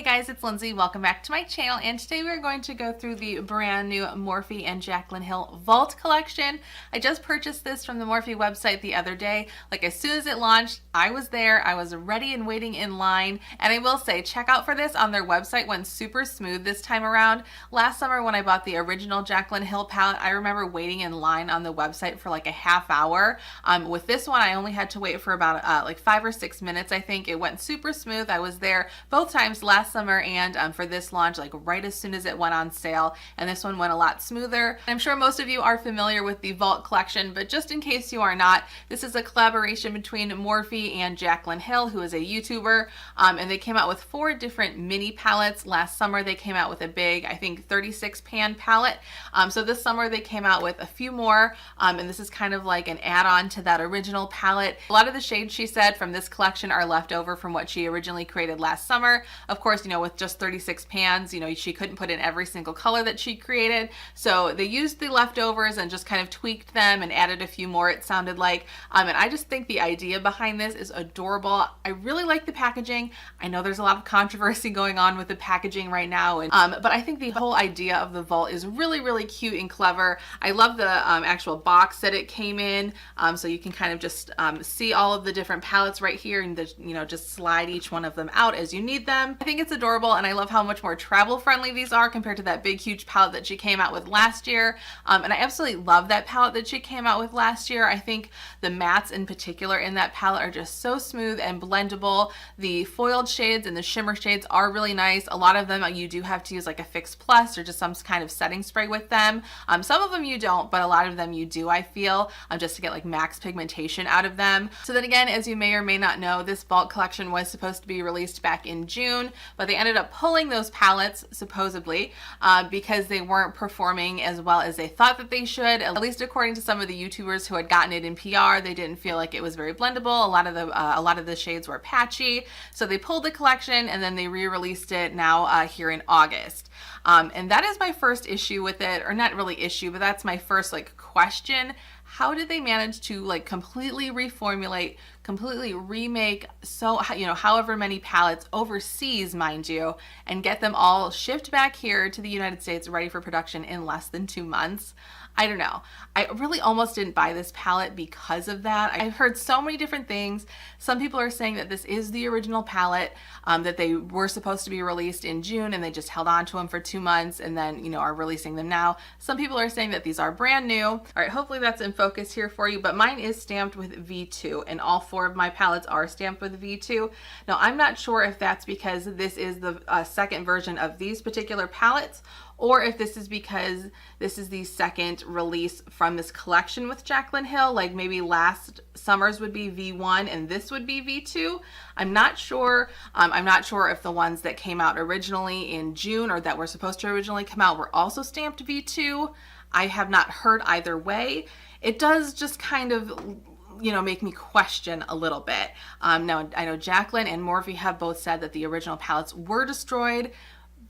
Hey guys, it's Lindsay. Welcome back to my channel, and today we're going to go through the brand new Morphe and Jaclyn Hill Vault collection. I just purchased this from the Morphe website the other day. Like, as soon as it launched, I was there. I was ready and waiting in line, and I will say, checkout for this on their website went super smooth this time around. Last summer when I bought the original Jaclyn Hill palette, I remember waiting in line on the website for like a half hour. With this one, I only had to wait for about like 5 or 6 minutes, I think. It went super smooth. I was there both times last summer and for this launch, like right as soon as it went on sale, and this one went a lot smoother. I'm sure most of you are familiar with the Vault collection, but just in case you are not, this is a collaboration between Morphe and Jaclyn Hill, who is a YouTuber, and they came out with 4 different mini palettes. Last summer they came out with a big, I think 36 pan palette. So this summer they came out with a few more, and this is kind of like an add-on to that original palette. A lot of the shades, she said, from this collection are left over from what she originally created last summer. Of course, you know, with just 36 pans, you know, she couldn't put in every single color that she created. So they used the leftovers and just kind of tweaked them and added a few more, it sounded like. And I just think the idea behind this is adorable. I really like the packaging. I know there's a lot of controversy going on with the packaging right now, and but I think the whole idea of the Vault is really, really cute and clever. I love the actual box that it came in, so you can kind of just see all of the different palettes right here, and you know, just slide each one of them out as you need them. I think it's adorable, and I love how much more travel friendly these are compared to that big huge palette that she came out with last year. And I absolutely love that palette that she came out with last year. I think the mattes in particular in that palette are just so smooth and blendable. The foiled shades and the shimmer shades are really nice. A lot of them you do have to use like a Fix Plus or just some kind of setting spray with them. Some of them you don't, but a lot of them you do, I feel, just to get like max pigmentation out of them. So then again, as you may or may not know, this Vault collection was supposed to be released back in June, but they ended up pulling those palettes supposedly because they weren't performing as well as they thought that they should. At least according to some of the YouTubers who had gotten it in PR, they didn't feel like it was very blendable. A lot of the shades were patchy, so they pulled the collection and then they re-released it now here in August. And that is my first issue with it, or not really issue, but that's my first like question. How did they manage to like completely reformulate, completely remake, so, you know, however many palettes overseas, mind you, and get them all shipped back here to the United States ready for production in less than 2 months? I don't know. I really almost didn't buy this palette because of that. I've heard so many different things. Some people are saying that this is the original palette, that they were supposed to be released in June and they just held on to them for 2 months and then, you know, are releasing them now. Some people are saying that these are brand new. All right, hopefully that's in focus here for you, but mine is stamped with V2 and all 4 of my palettes are stamped with V2. Now, I'm not sure if that's because this is the second version of these particular palettes, or if this is because this is the second release from this collection with Jaclyn Hill, like maybe last summer's would be V1 and this would be V2. I'm not sure. I'm not sure if the ones that came out originally in June or that were supposed to originally come out were also stamped V2. I have not heard either way. It does just kind of, you know, make me question a little bit. Now, I know Jaclyn and Morphe have both said that the original palettes were destroyed,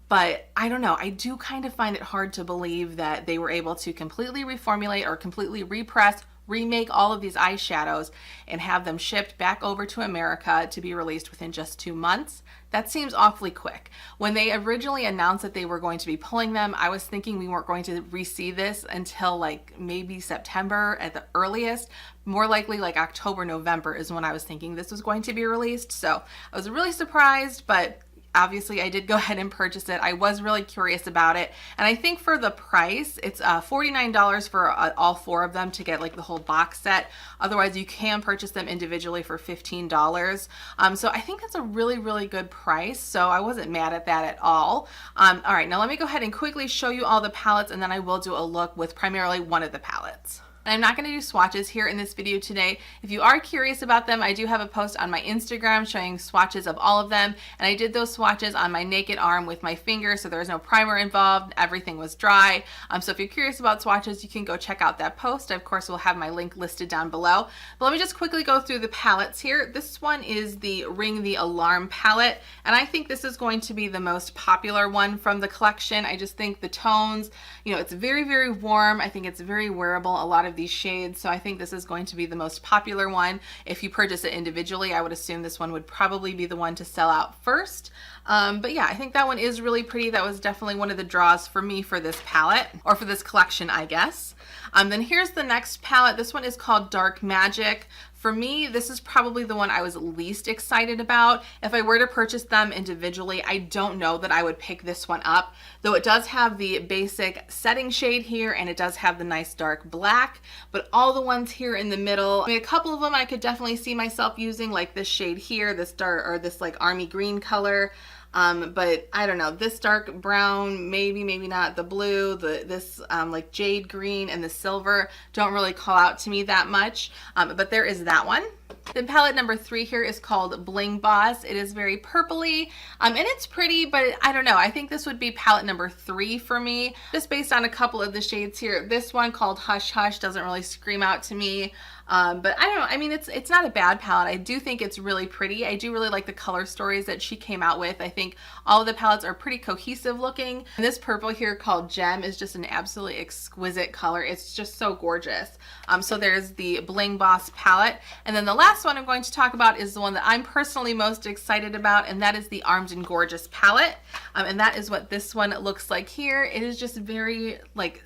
but I don't know. I do kind of find it hard to believe that they were able to completely reformulate or completely repress, remake all of these eyeshadows and have them shipped back over to America to be released within just 2 months. That seems awfully quick. When they originally announced that they were going to be pulling them, I was thinking we weren't going to receive this until like maybe September at the earliest. More likely like October, November is when I was thinking this was going to be released. So I was really surprised, but obviously I did go ahead and purchase it. I was really curious about it. And I think for the price, it's $49 for all 4 of them to get like the whole box set. Otherwise you can purchase them individually for $15. So I think that's a really, really good price. So I wasn't mad at that at all. All right, now let me go ahead and quickly show you all the palettes, and then I will do a look with primarily one of the palettes. I'm not going to do swatches here in this video today. If you are curious about them, I do have a post on my Instagram showing swatches of all of them, and I did those swatches on my naked arm with my finger, so there was no primer involved. Everything was dry. So if you're curious about swatches, you can go check out that post. Of course, we'll have my link listed down below. But let me just quickly go through the palettes here. This one is the Ring the Alarm palette, and I think this is going to be the most popular one from the collection. I just think the tones, you know, it's very, very warm. I think it's very wearable. A lot of of these shades, so I think this is going to be the most popular one. If you purchase it individually, I would assume this one would probably be the one to sell out first. But yeah, I think that one is really pretty. That was definitely one of the draws for me for this palette, or for this collection, I guess. Then here's the next palette. This one is called Dark Magic. For me, this is probably the one I was least excited about. If I were to purchase them individually, I don't know that I would pick this one up, though it does have the basic setting shade here and it does have the nice dark black, but all the ones here in the middle, I mean, a couple of them I could definitely see myself using, like this shade here, this dark, or this like army green color. But I don't know, this dark brown, maybe not. The blue, this like jade green, and the silver don't really call out to me that much, but there is that one. Then palette number 3 here is called Bling Boss. It is very purpley, and it's pretty, but I don't know. I think this would be palette number 3 for me, just based on a couple of the shades here. This one called Hush Hush doesn't really scream out to me. But I don't know, I mean, it's not a bad palette. I do think it's really pretty. I do really like the color stories that she came out with. I think all of the palettes are pretty cohesive looking. And this purple here called Gem is just an absolutely exquisite color. It's just so gorgeous. So there's the Bling Boss palette. And then the last one I'm going to talk about is the one that I'm personally most excited about, and that is the Armed and Gorgeous palette. And that is what this one looks like here. It is just very like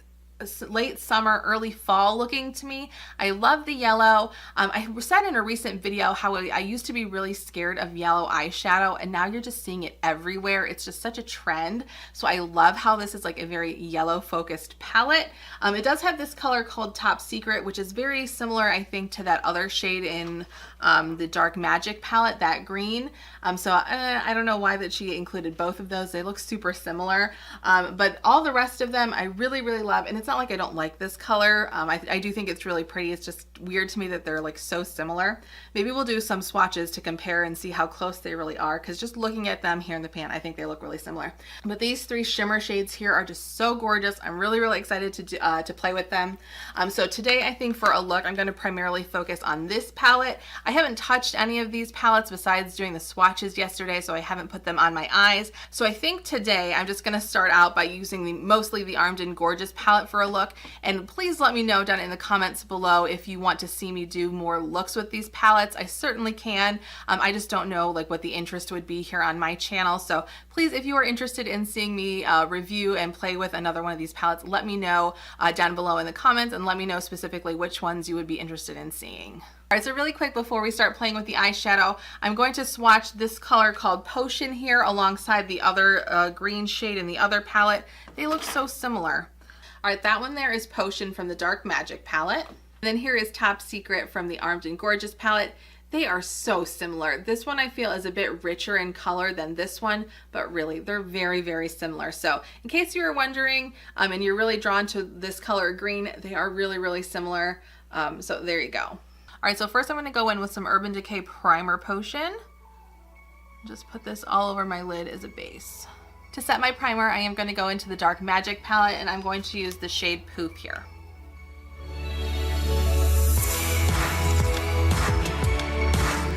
late summer, early fall looking to me. I love the yellow. I said in a recent video how I used to be really scared of yellow eyeshadow, and now you're just seeing it everywhere. It's just such a trend. So I love how this is like a very yellow focused palette. It does have this color called Top Secret, which is very similar, I think, to that other shade in the Dark Magic palette, that green. So I don't know why that she included both of those. They look super similar. But all the rest of them I really love, and it's not like I don't like this color. I do think it's really pretty. It's just weird to me that they're like so similar. Maybe we'll do some swatches to compare and see how close they really are, because just looking at them here in the pan, I think they look really similar. But these 3 shimmer shades here are just so gorgeous. I'm really excited to play with them. So today, I think for a look, I'm going to primarily focus on this palette. I haven't touched any of these palettes besides doing the swatches yesterday, so I haven't put them on my eyes. So I think today I'm just going to start out by using mostly the Armed and Gorgeous palette for a look. And please let me know down in the comments below if you want to see me do more looks with these palettes. I certainly can. I just don't know like what the interest would be here on my channel. So please, if you are interested in seeing me review and play with another one of these palettes, let me know down below in the comments, and let me know specifically which ones you would be interested in seeing. Alright, so really quick before we start playing with the eyeshadow, I'm going to swatch this color called Potion here alongside the other green shade in the other palette. They look so similar. Alright, that one there is Potion from the Dark Magic palette. And then here is Top Secret from the Armed and Gorgeous palette. They are so similar. This one I feel is a bit richer in color than this one, but really they're very similar. So in case you were wondering, and you're really drawn to this color green, they are really similar. So there you go. Alright, so first I'm going to go in with some Urban Decay Primer Potion. Just put this all over my lid as a base. To set my primer, I am going to go into the Dark Magic palette, and I'm going to use the shade Poof here.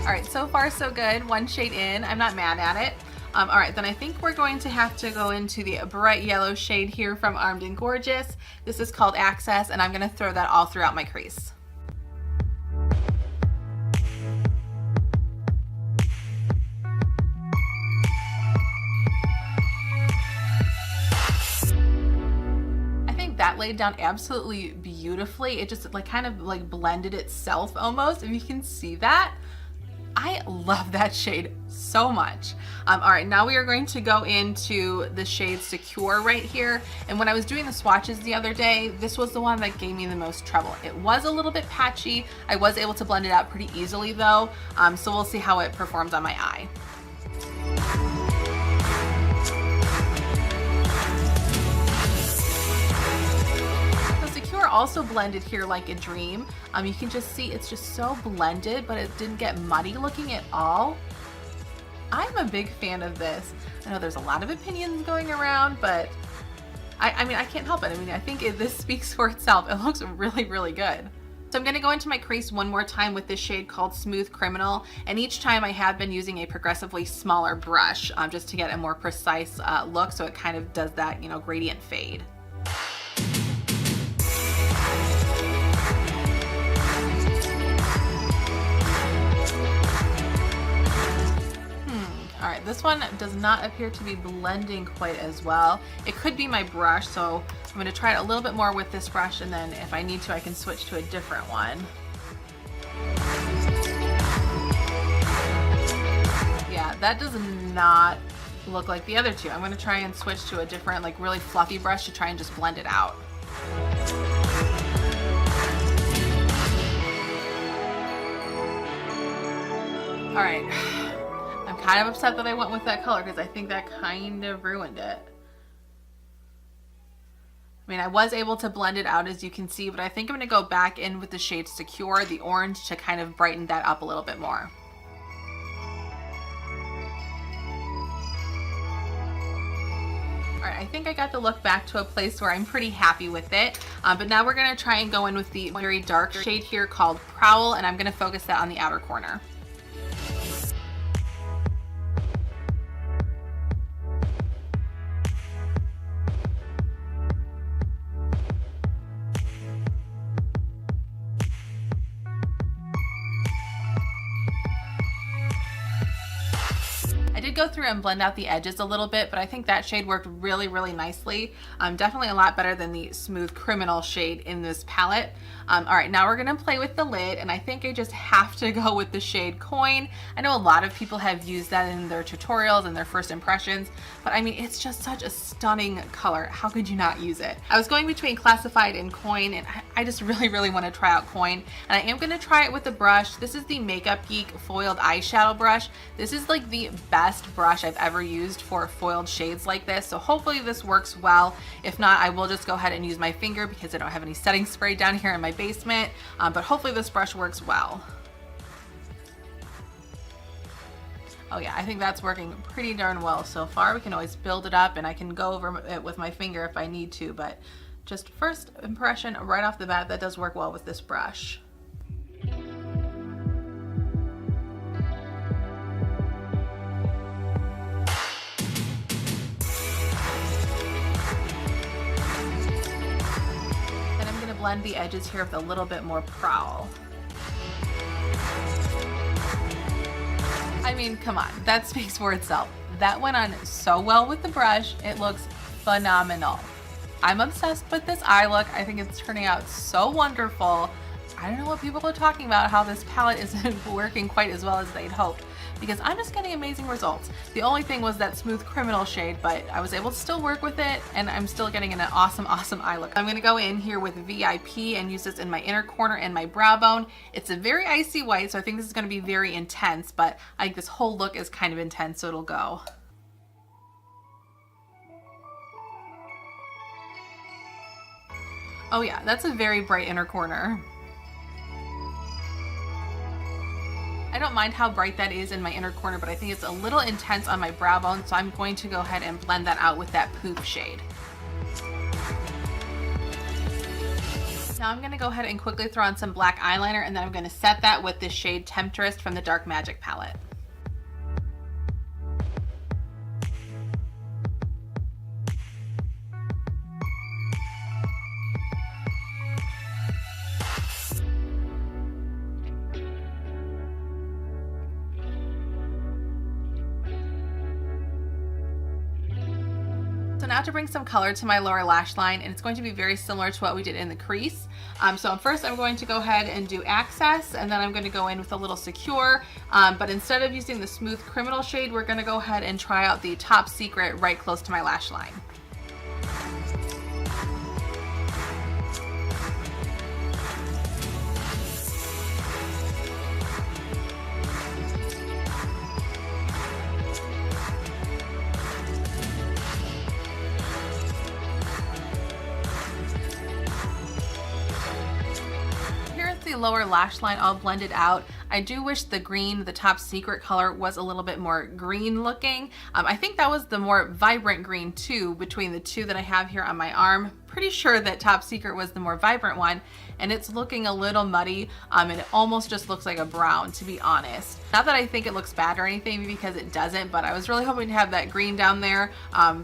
Alright, so far so good. One shade in. I'm not mad at it. Alright, then I think we're going to have to go into the bright yellow shade here from Armed and Gorgeous. This is called Access, and I'm going to throw that all throughout my crease. That laid down absolutely beautifully. It just like kind of like blended itself almost, if you can see that. I love that shade so much. All right, now we are going to go into the shade Secure right here. And when I was doing the swatches the other day, this was the one that gave me the most trouble. It was a little bit patchy. I was able to blend it out pretty easily though. So we'll see how it performs on my eye. Also blended here like a dream. You can just see it's just so blended, but it didn't get muddy looking at all. I'm a big fan of this. I know there's a lot of opinions going around, but I mean, I can't help it. I mean, I think this speaks for itself. It looks really good. So I'm going to go into my crease one more time with this shade called Smooth Criminal, and each time I have been using a progressively smaller brush just to get a more precise look, so it kind of does that, you know, gradient fade. right, this one does not appear to be blending quite as well. It could be my brush, so I'm going to try it a little bit more with this brush, and then if I need to, I can switch to a different one. Yeah, that does not look like the other two. I'm going to try and switch to a different, like really fluffy brush to try and just blend it out. All right, I'm kind of upset that I went with that color because I think that kind of ruined it. I mean, I was able to blend it out, as you can see, but I think I'm going to go back in with the shade Secure, the orange, to kind of brighten that up a little bit more. All right, I think I got the look back to a place where I'm pretty happy with it, but now we're going to try and go in with the very dark shade here called Prowl, and I'm going to focus that on the outer corner. Go through and blend out the edges a little bit, but I think that shade worked really, really nicely. Definitely a lot better than the Smooth Criminal shade in this palette. All right, now we're gonna play with the lid, and I think I just have to go with the shade Coin. I know a lot of people have used that in their tutorials and their first impressions, but I mean, it's just such a stunning color. How could you not use it? I was going between Classified and Coin, and I just really, really want to try out Coin, and I am gonna try it with the brush. This is the Makeup Geek foiled eyeshadow brush. This is like the best brush I've ever used for foiled shades like this, so hopefully this works well. If not, I will just go ahead and use my finger because I don't have any setting spray down here in my basement, but hopefully this brush works well. Oh yeah, I think that's working pretty darn well so far. We can always build it up, and I can go over it with my finger if I need to, but just first impression right off the bat, that does work well with this brush. Blend the edges here with a little bit more Prowl. I mean, come on, that speaks for itself. That went on so well with the brush. It looks phenomenal. I'm obsessed with this eye look. I think it's turning out so wonderful. I don't know what people are talking about, how this palette isn't working quite as well as they'd hoped, because I'm just getting amazing results. The only thing was that Smooth Criminal shade, but I was able to still work with it, and I'm still getting an awesome, awesome eye look. I'm gonna go in here with VIP and use this in my inner corner and my brow bone. It's a very icy white, so I think this is gonna be very intense, but I think this whole look is kind of intense, so it'll go. Oh yeah, that's a very bright inner corner. I don't mind how bright that is in my inner corner, but I think it's a little intense on my brow bone, so I'm going to go ahead and blend that out with that Poop shade. Now I'm going to go ahead and quickly throw on some black eyeliner, and then I'm going to set that with this shade Temptress from the Dark Magic palette. So now to bring some color to my lower lash line, and it's going to be very similar to what we did in the crease. So first I'm going to go ahead and do Access, and then I'm going to go in with a little Secure, but instead of using the Smooth Criminal shade, we're going to go ahead and try out the Top Secret right close to my lash line. Lower lash line all blended out. I do wish the green, the Top Secret color, was a little bit more green looking. I think that was the more vibrant green too between the two that I have here on my arm. Pretty sure that Top Secret was the more vibrant one, and it's looking a little muddy, and it almost just looks like a brown, to be honest. Not that I think it looks bad or anything, because it doesn't, but I was really hoping to have that green down there,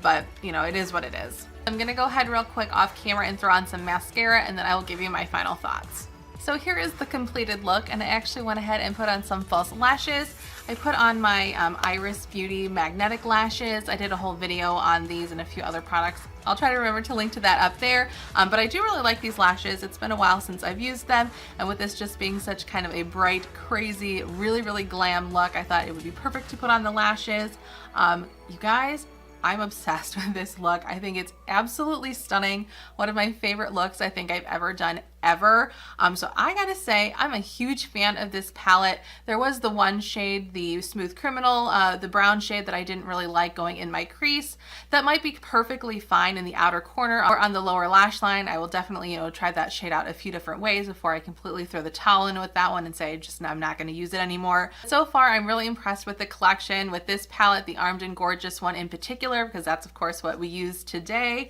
but you know, it is what it is. I'm gonna go ahead real quick off camera and throw on some mascara, and then I will give you my final thoughts. So here is the completed look, and I actually went ahead and put on some false lashes. I put on my Iris Beauty magnetic lashes. I did a whole video on these and a few other products. I'll try to remember to link to that up there, but I do really like these lashes. It's been a while since I've used them, and with this just being such kind of a bright, crazy, really glam look, I thought it would be perfect to put on the lashes. You guys, I'm obsessed with this look. I think it's absolutely stunning. One of my favorite looks I think I've ever done ever. So I gotta say, I'm a huge fan of this palette. There was the one shade, the Smooth Criminal, the brown shade that I didn't really like going in my crease. That might be perfectly fine in the outer corner or on the lower lash line. I will definitely, try that shade out a few different ways before I completely throw the towel in with that one and say, I'm not gonna use it anymore. So far, I'm really impressed with the collection, with this palette, the Armed and Gorgeous one in particular, because that's of course what we use today.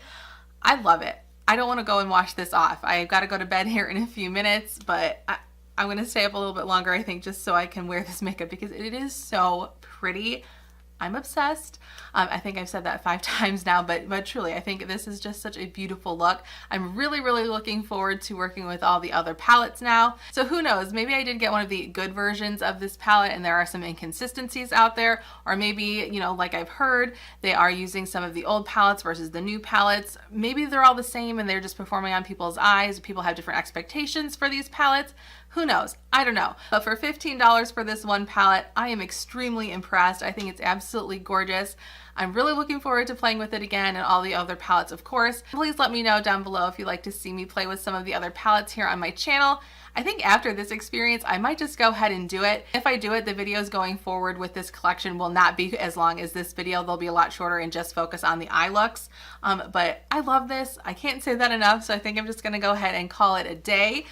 I love it. I don't want to go and wash this off. I've got to go to bed here in a few minutes, but I'm going to stay up a little bit longer, I think, just so I can wear this makeup because it is so pretty. I'm obsessed. I think I've said that 5 times now, but truly, I think this is just such a beautiful look. I'm really looking forward to working with all the other palettes now. So who knows, maybe I did get one of the good versions of this palette and there are some inconsistencies out there, or maybe, like I've heard, they are using some of the old palettes versus the new palettes. Maybe they're all the same and they're just performing on people's eyes. People have different expectations for these palettes. Who knows? I don't know. But for $15 for this one palette, I am extremely impressed. I think it's absolutely gorgeous. I'm really looking forward to playing with it again and all the other palettes, of course. Please let me know down below if you'd like to see me play with some of the other palettes here on my channel. I think after this experience, I might just go ahead and do it. If I do it, the videos going forward with this collection will not be as long as this video. They'll be a lot shorter and just focus on the eye looks. But I love this. I can't say that enough, so I think I'm just gonna go ahead and call it a day.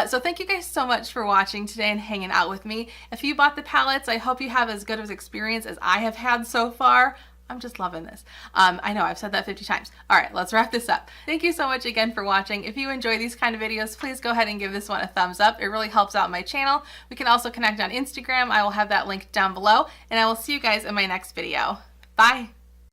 So thank you guys so much for watching today and hanging out with me. If you bought the palettes, I hope you have as good of an experience as I have had so far. I'm just loving this. I know I've said that 50 times. All right, let's wrap this up. Thank you so much again for watching. If you enjoy these kind of videos, please go ahead and give this one a thumbs up. It really helps out my channel. We can also connect on Instagram. I will have that link down below, and I will see you guys in my next video. Bye.